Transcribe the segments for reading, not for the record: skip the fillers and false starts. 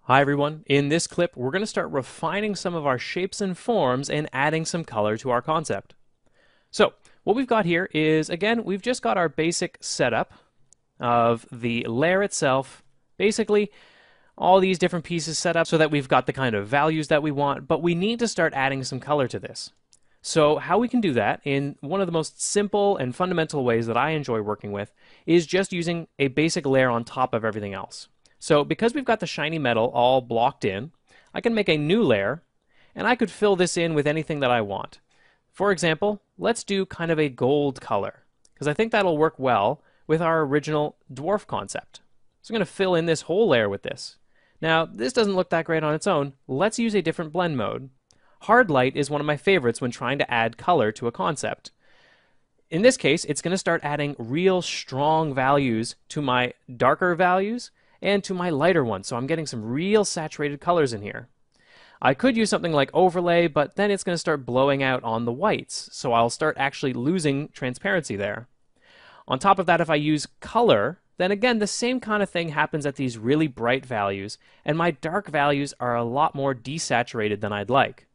Hi everyone, in this clip we're going to start refining some of our shapes and forms and adding some color to our concept. So what we've got here is, again, we've just got our basic setup of the layer itself, basically all these different pieces set up so that we've got the kind of values that we want, but we need to start adding some color to this. So how we can do that in one of the most simple and fundamental ways that I enjoy working with is just using a basic layer on top of everything else. So because we've got the shiny metal all blocked in, I can make a new layer and I could fill this in with anything that I want. For example, let's do kind of a gold color because I think that'll work well with our original dwarf concept. So I'm going to fill in this whole layer with this. Now, this doesn't look that great on its own. Let's use a different blend mode. Hard light is one of my favorites when trying to add color to a concept. In this case, it's going to start adding real strong values to my darker values and to my lighter ones, so I'm getting some real saturated colors in here. I could use something like overlay, but then it's going to start blowing out on the whites, so I'll start actually losing transparency there. On top of that, if I use color, then again, the same kind of thing happens at these really bright values, and my dark values are a lot more desaturated than I'd like.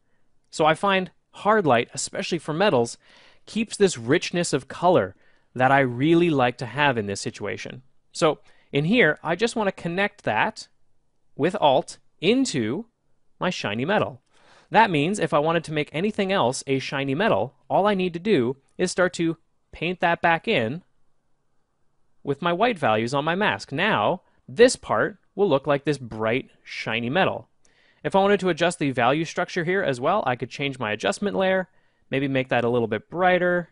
So I find hard light, especially for metals, keeps this richness of color that I really like to have in this situation. So in here, I just want to connect that with Alt into my shiny metal. That means if I wanted to make anything else a shiny metal, all I need to do is start to paint that back in with my white values on my mask. Now, this part will look like this bright, shiny metal. If I wanted to adjust the value structure here as well, I could change my adjustment layer, maybe make that a little bit brighter,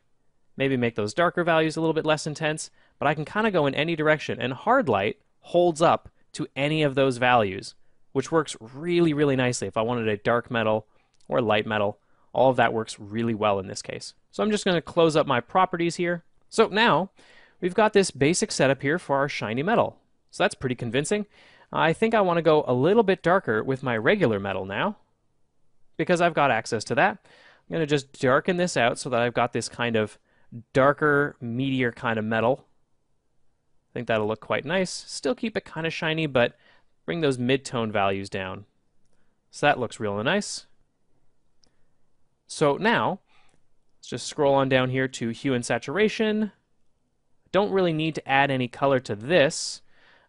maybe make those darker values a little bit less intense, but I can kind of go in any direction, and hard light holds up to any of those values, which works really, really nicely. If I wanted a dark metal or light metal, all of that works really well in this case. So I'm just going to close up my properties here. So now we've got this basic setup here for our shiny metal. So that's pretty convincing. I think I want to go a little bit darker with my regular metal now, because I've got access to that. I'm going to just darken this out so that I've got this kind of darker, meatier kind of metal. I think that'll look quite nice. Still keep it kind of shiny, but bring those mid-tone values down. So that looks real nice. So now, let's just scroll on down here to hue and saturation. Don't really need to add any color to this.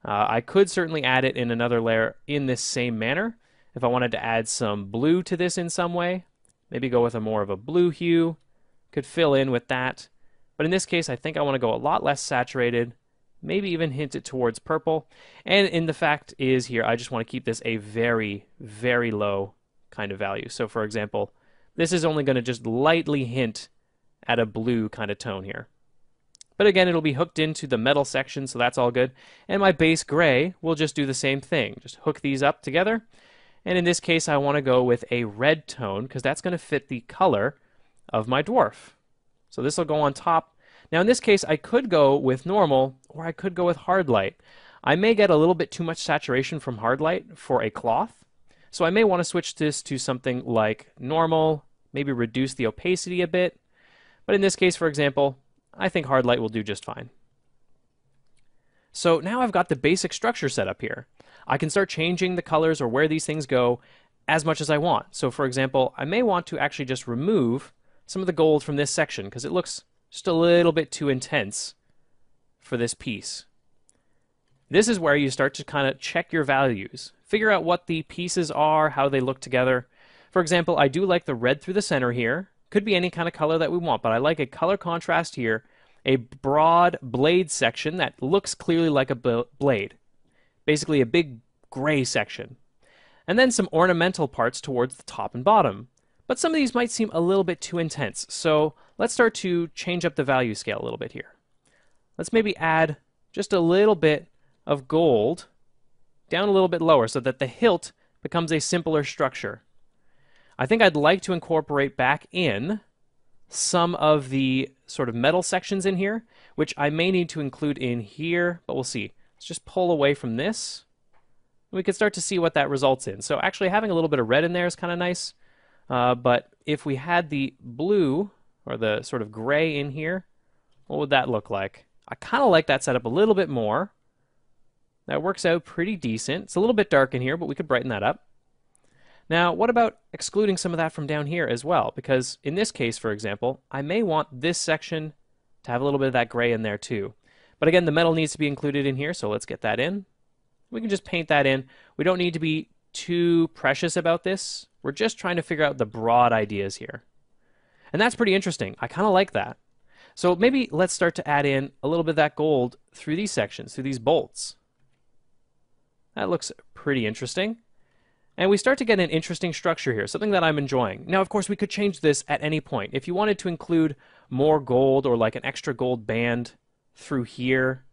I could certainly add it in another layer in this same manner. If I wanted to add some blue to this in some way, maybe go with a more of a blue hue, could fill in with that. But in this case, I think I want to go a lot less saturated, maybe even hint it towards purple. And in the fact is here, I just want to keep this a very, very low kind of value. So for example, this is only going to just lightly hint at a blue kind of tone here. But again, it'll be hooked into the metal section, so that's all good. And my base gray will just do the same thing. Just hook these up together. And in this case, I want to go with a red tone, because that's going to fit the color of my dwarf. So this will go on top. Now in this case, I could go with normal, or I could go with hard light. I may get a little bit too much saturation from hard light for a cloth. So I may want to switch this to something like normal, maybe reduce the opacity a bit. But in this case, for example, I think hard light will do just fine. So now I've got the basic structure set up here. I can start changing the colors or where these things go as much as I want. So for example, I may want to actually just remove some of the gold from this section because it looks just a little bit too intense for this piece. This is where you start to kind of check your values. Figure out what the pieces are, how they look together. For example, I do like the red through the center here. Could be any kind of color that we want, but I like a color contrast here, a broad blade section that looks clearly like a blade. Basically a big gray section. And then some ornamental parts towards the top and bottom. But some of these might seem a little bit too intense, so let's start to change up the value scale a little bit here. Let's maybe add just a little bit of gold down a little bit lower so that the hilt becomes a simpler structure. I think I'd like to incorporate back in some of the sort of metal sections in here, which I may need to include in here, but we'll see. Let's just pull away from this. We can start to see what that results in. So actually having a little bit of red in there is kind of nice, but if we had the blue or the sort of gray in here, what would that look like? I kind of like that setup a little bit more. That works out pretty decent. It's a little bit dark in here, but we could brighten that up. Now, what about excluding some of that from down here as well? Because in this case, for example, I may want this section to have a little bit of that gray in there too. But again, the metal needs to be included in here, so let's get that in. We can just paint that in. We don't need to be too precious about this. We're just trying to figure out the broad ideas here. And that's pretty interesting. I kind of like that. So maybe let's start to add in a little bit of that gold through these sections, through these bolts. That looks pretty interesting. And we start to get an interesting structure here, something that I'm enjoying. Now, of course, we could change this at any point. If you wanted to include more gold or like an extra gold band through here,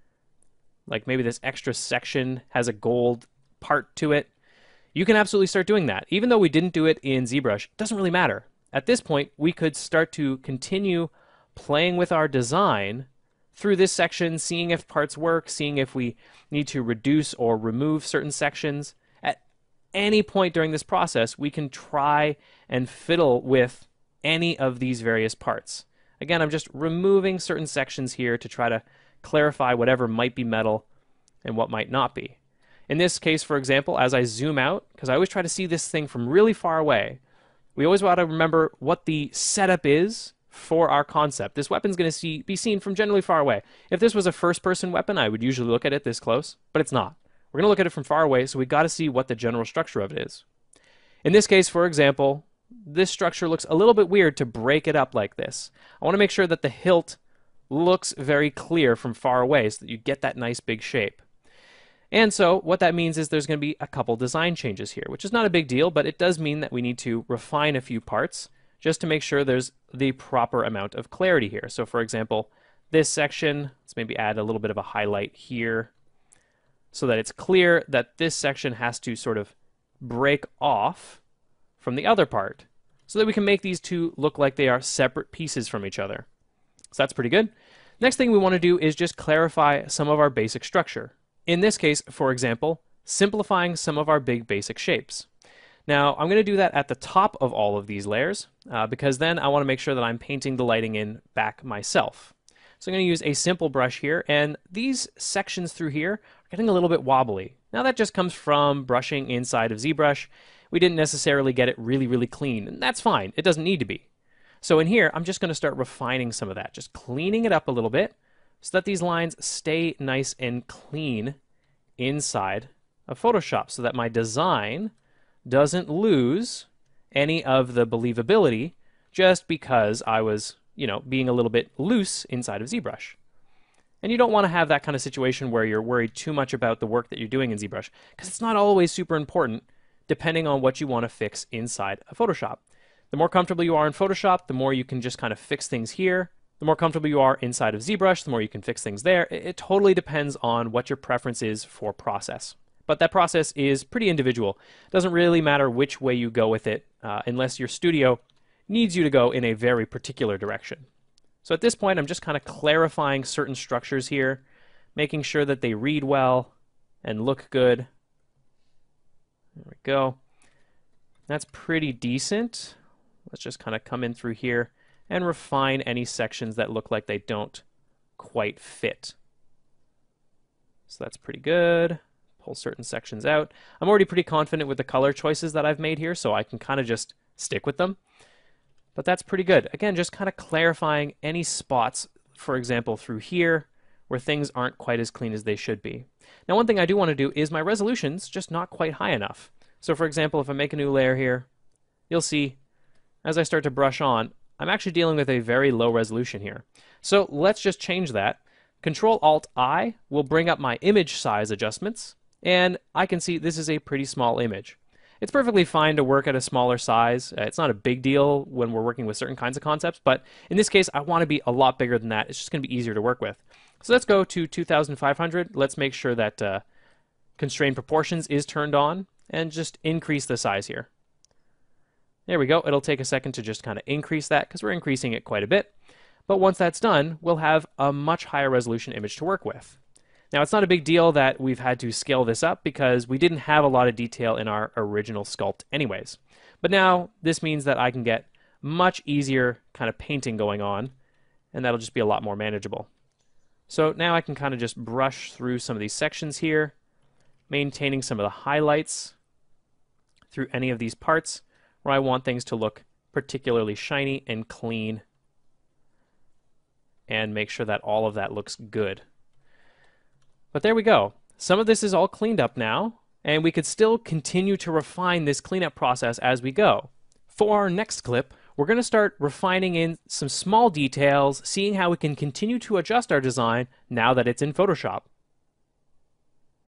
like maybe this extra section has a gold part to it, you can absolutely start doing that. Even though we didn't do it in ZBrush, it doesn't really matter. At this point, we could start to continue playing with our design through this section, seeing if parts work, seeing if we need to reduce or remove certain sections. At any point during this process, we can try and fiddle with any of these various parts. Again, I'm just removing certain sections here to try to clarify whatever might be metal and what might not be. In this case, for example, as I zoom out, because I always try to see this thing from really far away, we always want to remember what the setup is for our concept. This weapon's going to be seen from generally far away. If this was a first-person weapon, I would usually look at it this close, but it's not. We're going to look at it from far away, so we've got to see what the general structure of it is. In this case, for example, this structure looks a little bit weird to break it up like this. I want to make sure that the hilt looks very clear from far away so that you get that nice big shape. And so what that means is there's going to be a couple design changes here, which is not a big deal, but it does mean that we need to refine a few parts just to make sure there's the proper amount of clarity here. So for example, this section, let's maybe add a little bit of a highlight here so that it's clear that this section has to sort of break off from the other part so that we can make these two look like they are separate pieces from each other. So that's pretty good. Next thing we want to do is just clarify some of our basic structure. In this case, for example, simplifying some of our big basic shapes. Now, I'm going to do that at the top of all of these layers because then I want to make sure that I'm painting the lighting in back myself. So I'm going to use a simple brush here, and these sections through here are getting a little bit wobbly. Now that just comes from brushing inside of ZBrush. We didn't necessarily get it really, really clean, and that's fine. It doesn't need to be. So in here, I'm just going to start refining some of that, just cleaning it up a little bit so that these lines stay nice and clean inside of Photoshop so that my design doesn't lose any of the believability just because I was, being a little bit loose inside of ZBrush. And you don't want to have that kind of situation where you're worried too much about the work that you're doing in ZBrush because it's not always super important depending on what you want to fix inside of Photoshop. The more comfortable you are in Photoshop, the more you can just kind of fix things here. The more comfortable you are inside of ZBrush, the more you can fix things there. It totally depends on what your preference is for process. But that process is pretty individual. It doesn't really matter which way you go with it unless your studio needs you to go in a very particular direction. So at this point, I'm just kind of clarifying certain structures here, making sure that they read well and look good. There we go. That's pretty decent. Let's just kind of come in through here and refine any sections that look like they don't quite fit. So that's pretty good. Pull certain sections out. I'm already pretty confident with the color choices that I've made here, so I can kind of just stick with them. But that's pretty good. Again, just kind of clarifying any spots, for example, through here, where things aren't quite as clean as they should be. Now, one thing I do want to do is my resolution's just not quite high enough. So for example, if I make a new layer here, you'll see as I start to brush on, I'm actually dealing with a very low resolution here. So let's just change that. Control-Alt-I will bring up my image size adjustments, and I can see this is a pretty small image. It's perfectly fine to work at a smaller size. It's not a big deal when we're working with certain kinds of concepts, but in this case, I want to be a lot bigger than that. It's just going to be easier to work with. So let's go to 2500. Let's make sure that constrained proportions is turned on, and just increase the size here. There we go. It'll take a second to just kind of increase that because we're increasing it quite a bit. But once that's done, we'll have a much higher resolution image to work with. Now, it's not a big deal that we've had to scale this up because we didn't have a lot of detail in our original sculpt anyways. But now this means that I can get much easier kind of painting going on, and that'll just be a lot more manageable. So now I can kind of just brush through some of these sections here, maintaining some of the highlights through any of these parts where I want things to look particularly shiny and clean, and make sure that all of that looks good. But there we go. Some of this is all cleaned up now, and we could still continue to refine this cleanup process as we go. For our next clip, we're going to start refining in some small details, seeing how we can continue to adjust our design now that it's in Photoshop.